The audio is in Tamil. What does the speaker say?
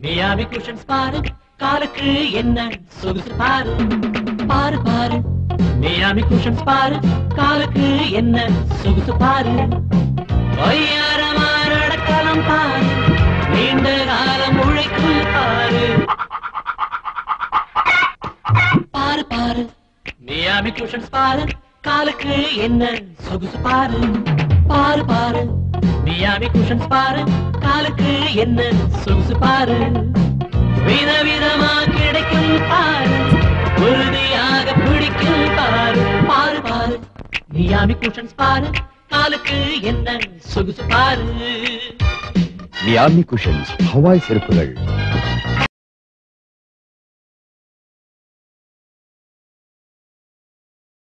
மியாமி குஷன்ஸ் பாரு, காலுக்கு என்ன சொகுசு பாரு. பாரு பாரு மியாமி குஷன்ஸ் பாரு, காலுக்கு என்ன சொகுசு பாரு. ஒய்யாரமா நடக்கலாம் பாரு, நீண்ட காலம் உழைக்கும் பாரு. பாரு பாரு மியாமி குஷன்ஸ் பாரு, காலுக்கு என்ன சொகுசு பாரு. பாரு பாரு மியாமி குஷன்ஸ் பாரு, காலுக்கு என்ன சொகுசு பாரு. விதவிதமா கிடைக்கும் பாரு, உறுதியாக பிடிக்கும் பாரு. பாரு பாரு மியாமி குஷன்ஸ் பாரு, காலுக்கு என்ன சொகுசு பாரு. Miami cushions Hawaii செருப்புகள்.